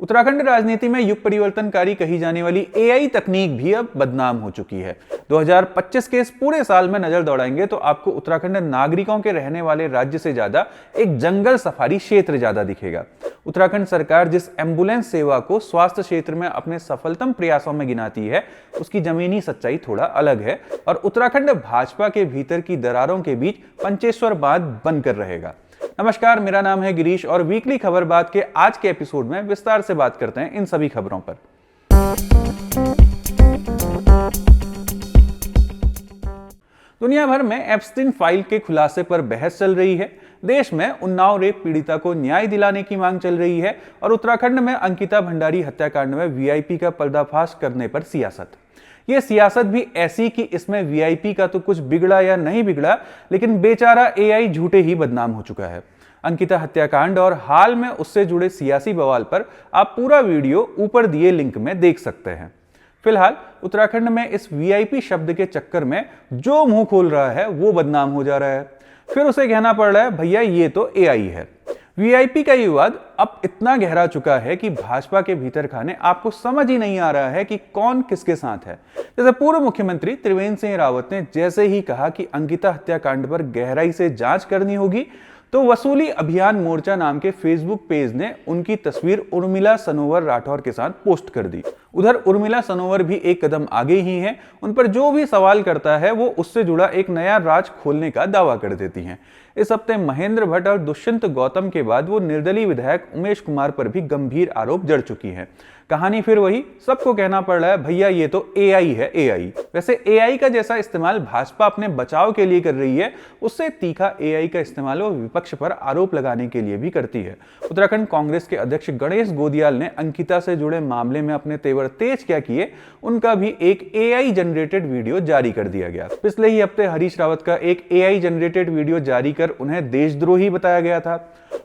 उत्तराखंड राजनीति में युग परिवर्तनकारी कही जाने वाली एआई तकनीक भी अब बदनाम हो चुकी है। 2025 के इस पूरे साल में नजर दौड़ाएंगे तो आपको उत्तराखंड नागरिकों के रहने वाले राज्य से ज्यादा एक जंगल सफारी क्षेत्र ज्यादा दिखेगा। उत्तराखंड सरकार जिस एम्बुलेंस सेवा को स्वास्थ्य क्षेत्र में अपने सफलतम प्रयासों में गिनाती है, उसकी जमीनी सच्चाई थोड़ा अलग है और उत्तराखंड भाजपा के भीतर की दरारों के बीच पंचेश्वर बांध बनकर रहेगा। नमस्कार, मेरा नाम है गिरीश और वीकली खबर बात के आज के एपिसोड में विस्तार से बात करते हैं इन सभी खबरों पर। दुनिया भर में एप्स्टीन फाइल के खुलासे पर बहस चल रही है। देश में उन्नाव रेप पीड़िता को न्याय दिलाने की मांग चल रही है और उत्तराखंड में अंकिता भंडारी हत्याकांड में वीआईपी का पर्दाफाश करने पर सियासत। ये सियासत भी ऐसी कि इसमें वीआईपी का तो कुछ बिगड़ा या नहीं बिगड़ा, लेकिन बेचारा एआई झूठे ही बदनाम हो चुका है। अंकिता हत्याकांड और हाल में उससे जुड़े सियासी बवाल पर आप पूरा वीडियो ऊपर दिए लिंक में देख सकते हैं। फिलहाल उत्तराखंड में इस वीआईपी शब्द के चक्कर में जो मुंह खोल रहा है वो बदनाम हो जा रहा है। फिर उसे कहना पड़ रहा है भैया ये तो एआई है। वीआईपी का ये विवाद अब इतना गहरा चुका है कि भाजपा के भीतर खाने आपको समझ ही नहीं आ रहा है कि कौन किसके साथ है। जैसे पूर्व मुख्यमंत्री त्रिवेंद्र सिंह रावत ने जैसे ही कहा कि अंकिता हत्याकांड पर गहराई से जांच करनी होगी, तो वसूली अभियान मोर्चा नाम के फेसबुक पेज ने उनकी तस्वीर उर्मिला सनोवर राठौर के साथ पोस्ट कर दी। उधर उर्मिला सनोवर भी एक कदम आगे ही हैं। उन पर जो भी सवाल करता है वो उससे जुड़ा एक नया राज खोलने का दावा कर देती हैं। इस हफ्ते महेंद्र भट्ट और दुष्यंत गौतम के बाद वो निर्दलीय विधायक उमेश कुमार पर भी गंभीर आरोप जड़ चुकी हैं। कहानी फिर वही, सबको कहना पड़ रहा है भैया ये तो एआई है एआई। वैसे एआई का जैसा इस्तेमाल भाजपा अपने बचाव के लिए कर रही है, उससे तीखा एआई का इस्तेमाल वो विपक्ष पर आरोप लगाने के लिए भी करती है। उत्तराखंड कांग्रेस के अध्यक्ष गणेश गोदियाल ने अंकिता से जुड़े मामले में अपने तेवर तेज क्या किए, उनका भी एक एआई जनरेटेड वीडियो जारी कर दिया गया। पिछले ही हफ्ते हरीश रावत का एक एआई जनरेटेड वीडियो जारी कर उन्हें देशद्रोही बताया गया था।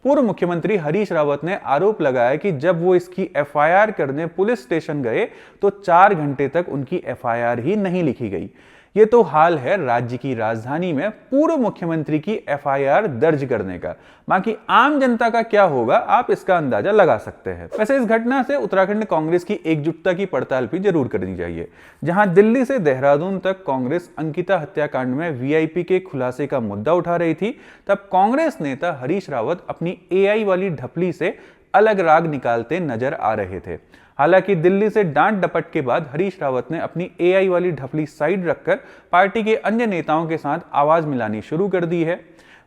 पूर्व मुख्यमंत्री हरीश रावत ने आरोप लगाया कि जब वो इसकी एफआईआर करने पुलिस स्टेशन गए तो 4 घंटे तक उनकी एफआईआर ही नहीं लिखी गई। ये तो हाल है राज्य की राजधानी में पूर्व मुख्यमंत्री की एफआईआर दर्ज करने का। बाकी आम जनता का क्या होगा, आप इसका अंदाजा लगा सकते हैं। वैसे इस घटना से उत्तराखंड कांग्रेस की एकजुटता की पड़ताल भी जरूर करनी चाहिए। जहां दिल्ली से देहरादून तक कांग्रेस अंकिता हत्याकांड में वीआईपी के खुलासे का मुद्दा उठा रही थी, तब कांग्रेस नेता हरीश रावत अपनी एआई वाली ढपली से अलग राग निकालते नजर आ रहे थे। हालांकि दिल्ली से डांट डपट के बाद हरीश रावत ने अपनी एआई वाली ढपली साइड रखकर पार्टी के अन्य नेताओं के साथ आवाज मिलानी शुरू कर दी है।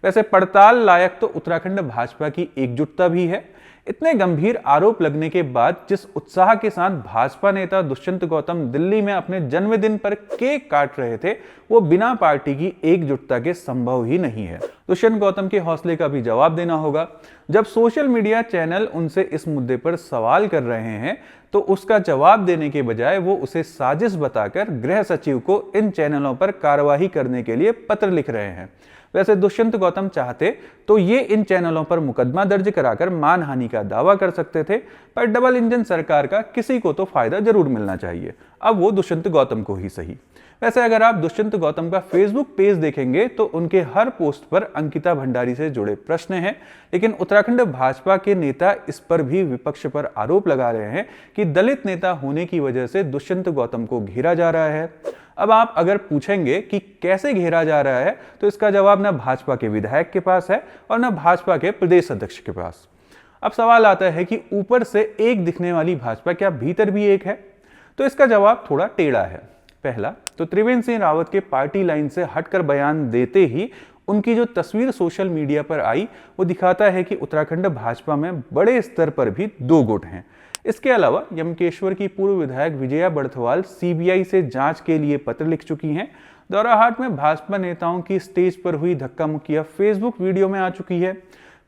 वैसे पड़ताल लायक तो उत्तराखंड भाजपा की एकजुटता भी है। इतने गंभीर आरोप लगने के बाद जिस उत्साह के साथ भाजपा नेता दुष्यंत गौतम दिल्ली में अपने जन्मदिन पर केक काट रहे थे, वो बिना पार्टी की एकजुटता के संभव ही नहीं है। दुष्यंत गौतम के हौसले का भी जवाब देना होगा। जब सोशल मीडिया चैनल उनसे इस मुद्दे पर सवाल कर रहे हैं तो उसका जवाब देने के बजाय वो उसे साजिश बताकर गृह सचिव को इन चैनलों पर कार्रवाई करने के लिए पत्र लिख रहे हैं। वैसे दुष्यंत गौतम चाहते तो ये इन चैनलों पर मुकदमा दर्ज कराकर मानहानि का दावा कर सकते थे, पर डबल इंजन सरकार का किसी को तो फायदा जरूर मिलना चाहिए, अब वो दुष्यंत गौतम को ही सही। वैसे अगर आप दुष्यंत गौतम का फेसबुक पेज देखेंगे तो उनके हर पोस्ट पर अंकिता भंडारी से जुड़े प्रश्न हैं, लेकिन उत्तराखंड भाजपा के नेता इस पर भी विपक्ष पर आरोप लगा रहे हैं कि दलित नेता होने की वजह से दुष्यंत गौतम को घेरा जा रहा है। अब आप अगर पूछेंगे कि कैसे घेरा जा रहा है तो इसका जवाब न भाजपा के विधायक के पास है और न भाजपा के प्रदेश अध्यक्ष के पास। अब सवाल आता है कि ऊपर से एक दिखने वाली भाजपा क्या भीतर भी एक है? तो इसका जवाब थोड़ा टेढ़ा है। पहला तो त्रिवेंद्र सिंह रावत के पार्टी लाइन से हटकर बयान देते ही उनकी जो तस्वीर सोशल मीडिया पर आई वो दिखाता है कि उत्तराखंड भाजपा में बड़े स्तर पर भी दो गुट हैं। इसके अलावा यमकेश्वर की पूर्व विधायक विजया बड़थवाल सीबीआई से जांच के लिए पत्र लिख चुकी हैं। दौराहाट में भाजपा नेताओं की स्टेज पर हुई धक्का मुक्कियां फेसबुक वीडियो में आ चुकी है।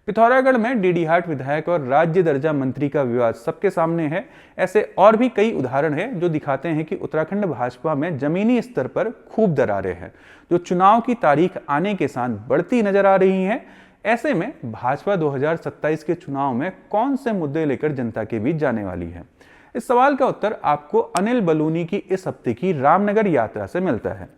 पिथौरागढ़ में डीडीहाट विधायक और राज्य दर्जा मंत्री का विवाद सबके सामने है। ऐसे और भी कई उदाहरण हैं जो दिखाते हैं कि उत्तराखंड भाजपा में जमीनी स्तर पर खूब दरारें हैं, जो चुनाव की तारीख आने के साथ बढ़ती नजर आ रही हैं। ऐसे में भाजपा 2027 के चुनाव में कौन से मुद्दे लेकर जनता के बीच जाने वाली है? इस सवाल का उत्तर आपको अनिल बलूनी की इस हफ्ते की रामनगर यात्रा से मिलता है।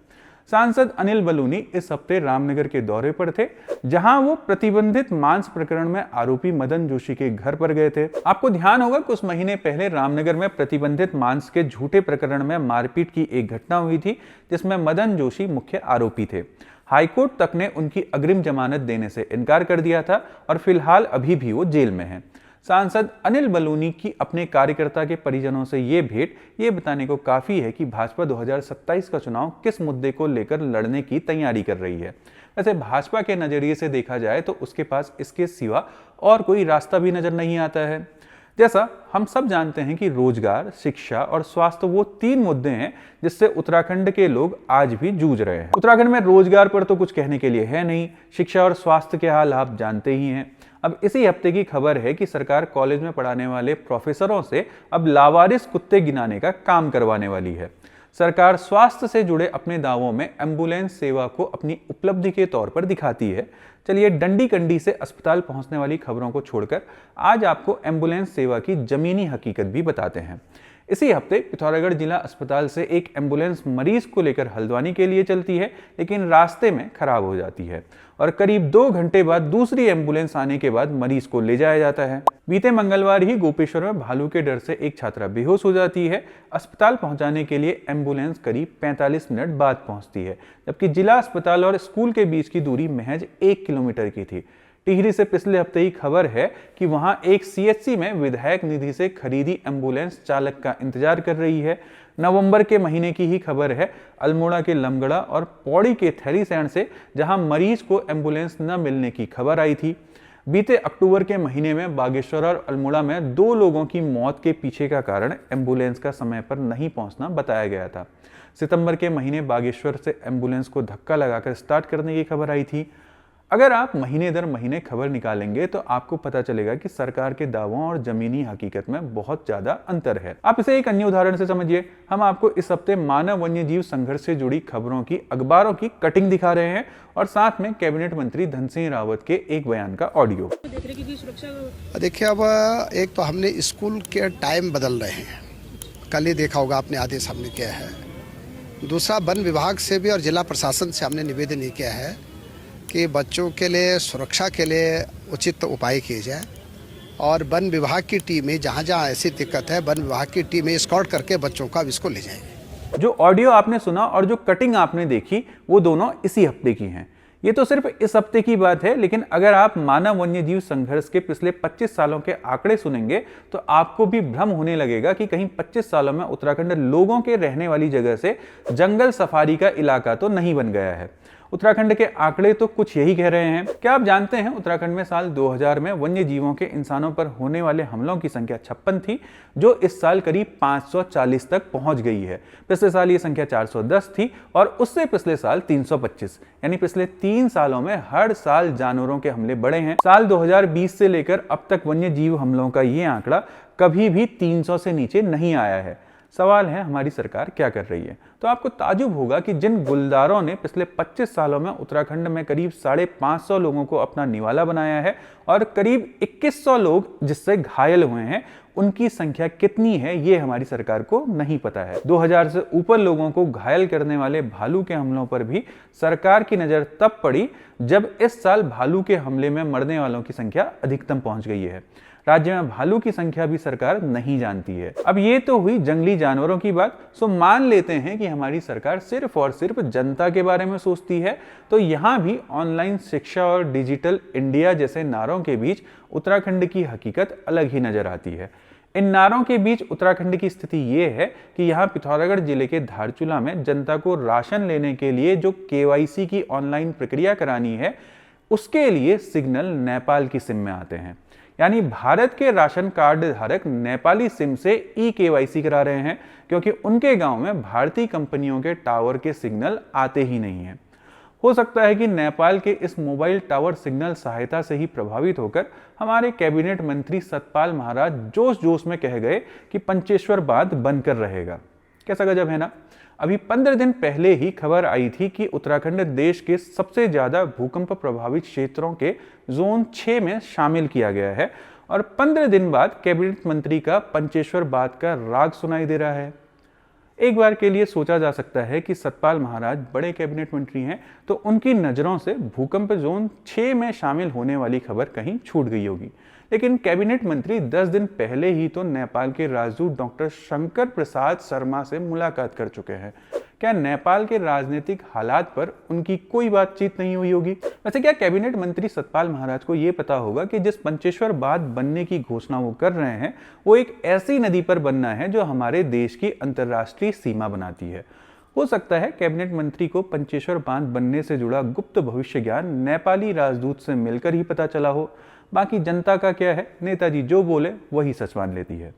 सांसद अनिल बलूनी इस हफ्ते रामनगर के दौरे पर थे, जहां वो प्रतिबंधित मांस प्रकरण में आरोपी मदन जोशी के घर पर गए थे। आपको ध्यान होगा कुछ महीने पहले रामनगर में प्रतिबंधित मांस के झूठे प्रकरण में मारपीट की एक घटना हुई थी, जिसमें मदन जोशी मुख्य आरोपी थे। हाईकोर्ट तक ने उनकी अग्रिम जमानत देने से इनकार कर दिया था और फिलहाल अभी भी वो जेल में हैं। सांसद अनिल बलूनी की अपने कार्यकर्ता के परिजनों से ये भेंट ये बताने को काफी है कि भाजपा 2027 का चुनाव किस मुद्दे को लेकर लड़ने की तैयारी कर रही है। वैसे भाजपा के नजरिए से देखा जाए तो उसके पास इसके सिवा और कोई रास्ता भी नजर नहीं आता है। जैसा हम सब जानते हैं कि रोजगार, शिक्षा और स्वास्थ्य वो 3 मुद्दे हैं जिससे उत्तराखंड के लोग आज भी जूझ रहे हैं। उत्तराखंड में रोजगार पर तो कुछ कहने के लिए है नहीं, शिक्षा और स्वास्थ्य के हाल आप जानते ही हैं। अब इसी हफ्ते की खबर है कि सरकार कॉलेज में पढ़ाने वाले प्रोफेसरों से अब लावारिस कुत्ते गिनाने का काम करवाने वाली है। सरकार स्वास्थ्य से जुड़े अपने दावों में एम्बुलेंस सेवा को अपनी उपलब्धि के तौर पर दिखाती है। चलिए डंडी कंडी से अस्पताल पहुंचने वाली खबरों को छोड़कर आज आपको एम्बुलेंस सेवा की जमीनी हकीकत भी बताते हैं। इसी हफ्ते पिथौरागढ़ जिला अस्पताल से एक एम्बुलेंस मरीज को लेकर हल्द्वानी के लिए चलती है, लेकिन रास्ते में खराब हो जाती है और करीब 2 घंटे बाद दूसरी एम्बुलेंस आने के बाद मरीज को ले जाया जाता है। बीते मंगलवार ही गोपेश्वर में भालू के डर से एक छात्रा बेहोश हो जाती है। अस्पताल पहुंचाने के लिए एम्बुलेंस करीब 45 मिनट बाद पहुंचती है, जबकि जिला अस्पताल और स्कूल के बीच की दूरी महज 1 किलोमीटर की थी। टिहरी से पिछले हफ्ते ही खबर है कि वहां एक सीएचसी में विधायक निधि से खरीदी एम्बुलेंस चालक का इंतजार कर रही है। नवंबर के महीने की ही खबर है अल्मोड़ा के लमगड़ा और पौड़ी के थैलीसैंण से, जहां मरीज को एम्बुलेंस न मिलने की खबर आई थी। बीते अक्टूबर के महीने में बागेश्वर और अल्मोड़ा में 2 लोगों की मौत के पीछे का कारण एम्बुलेंस का समय पर नहीं पहुंचना बताया गया था। सितंबर के महीने बागेश्वर से एम्बुलेंस को धक्का लगाकर स्टार्ट करने की खबर आई थी। अगर आप महीने दर महीने खबर निकालेंगे तो आपको पता चलेगा कि सरकार के दावों और जमीनी हकीकत में बहुत ज्यादा अंतर है। आप इसे एक अन्य उदाहरण से समझिए। हम आपको इस हफ्ते मानव वन्य जीव संघर्ष से जुड़ी खबरों की अखबारों की कटिंग दिखा रहे हैं और साथ में कैबिनेट मंत्री धन सिंह रावत के एक बयान का ऑडियो। देखिए, अब एक तो हमने स्कूल के टाइम बदल रहे हैं, कल ही देखा होगा आपने, आदेश हमने किया है। दूसरा, वन विभाग से भी और जिला प्रशासन से हमने निवेदन ये किया है कि बच्चों के लिए सुरक्षा के लिए उचित उपाय किए जाए और वन विभाग की टीमें जहाँ जहाँ ऐसी दिक्कत है, वन विभाग की टीमें स्कॉट करके बच्चों का इसको ले जाएंगे। जो ऑडियो आपने सुना और जो कटिंग आपने देखी वो दोनों इसी हफ्ते की हैं। ये तो सिर्फ इस हफ्ते की बात है, लेकिन अगर आप मानव वन्य जीव संघर्ष के पिछले 25 सालों के आंकड़े सुनेंगे तो आपको भी भ्रम होने लगेगा कि कहीं 25 सालों में उत्तराखंड लोगों के रहने वाली जगह से जंगल सफारी का इलाका तो नहीं बन गया है। उत्तराखंड के आंकड़े तो कुछ यही कह रहे हैं। क्या आप जानते हैं उत्तराखंड में साल 2000 में वन्य जीवों के इंसानों पर होने वाले हमलों की संख्या 56 थी, जो इस साल करीब 540 तक पहुंच गई है। पिछले साल ये संख्या 410 थी और उससे पिछले साल 325, यानी पिछले 3 सालों में हर साल जानवरों के हमले बढ़े हैं। साल 2020 से लेकर अब तक वन्य जीव हमलों का ये आंकड़ा कभी भी 300 से नीचे नहीं आया है। सवाल है हमारी सरकार क्या कर रही है। तो आपको ताजुब होगा कि जिन गुलदारों ने पिछले 25 सालों में उत्तराखंड में करीब 550 लोगों को अपना निवाला बनाया है और करीब 2100 लोग जिससे घायल हुए हैं, उनकी संख्या कितनी है ये हमारी सरकार को नहीं पता है। 2000 से ऊपर लोगों को घायल करने वाले भालू के हमलों पर भी सरकार की नजर तब पड़ी जब इस साल भालू के हमले में मरने वालों की संख्या अधिकतम पहुंच गई है। राज्य में भालू की संख्या भी सरकार नहीं जानती है। अब ये तो हुई जंगली जानवरों की बात। सो मान लेते हैं कि हमारी सरकार सिर्फ और सिर्फ जनता के बारे में सोचती है, तो यहाँ भी ऑनलाइन शिक्षा और डिजिटल इंडिया जैसे नारों के बीच उत्तराखंड की हकीकत अलग ही नजर आती है। इन नारों के बीच उत्तराखंड की स्थिति ये है कि यहाँ पिथौरागढ़ जिले के धारचूला में जनता को राशन लेने के लिए जो केवाईसी की ऑनलाइन प्रक्रिया करानी है, उसके लिए सिग्नल नेपाल की सिम में आते हैं। यानी भारत के राशन कार्ड धारक नेपाली सिम से ई-केवाईसी करा रहे हैं, क्योंकि उनके गांव में भारतीय कंपनियों के टावर के सिग्नल आते ही नहीं हैं। हो सकता है कि नेपाल के इस मोबाइल टावर सिग्नल सहायता से ही प्रभावित होकर हमारे कैबिनेट मंत्री सतपाल महाराज जोश जोश में कह गए कि पंचेश्वर बांध बनकर रहेगा। कैसा गजब है ना। अभी 15 दिन पहले ही खबर आई थी कि उत्तराखंड देश के सबसे ज्यादा भूकंप प्रभावित क्षेत्रों के जोन 6 में शामिल किया गया है और 15 दिन बाद कैबिनेट मंत्री का पंचेश्वर बांध का राग सुनाई दे रहा है। एक बार के लिए सोचा जा सकता है कि सतपाल महाराज बड़े कैबिनेट मंत्री हैं, तो उनकी नज़रों से भूकंप जोन 6 में शामिल होने वाली खबर कहीं छूट गई होगी। लेकिन कैबिनेट मंत्री 10 दिन पहले ही तो नेपाल के राजदूत डॉक्टर शंकर प्रसाद शर्मा से मुलाकात कर चुके हैं। क्या नेपाल के राजनीतिक हालात पर उनकी कोई बातचीत नहीं हुई होगी? वैसे क्या कैबिनेट मंत्री सतपाल महाराज को यह पता होगा कि जिस पंचेश्वर बांध बनने की घोषणा वो कर रहे हैं वो एक ऐसी नदी पर बनना है जो हमारे देश की अंतर्राष्ट्रीय सीमा बनाती है? हो सकता है कैबिनेट मंत्री को पंचेश्वर बांध बनने से जुड़ा गुप्त भविष्य ज्ञान नेपाली राजदूत से मिलकर ही पता चला हो। बाकी जनता का क्या है, नेताजी जो बोले वही सच मान लेती है।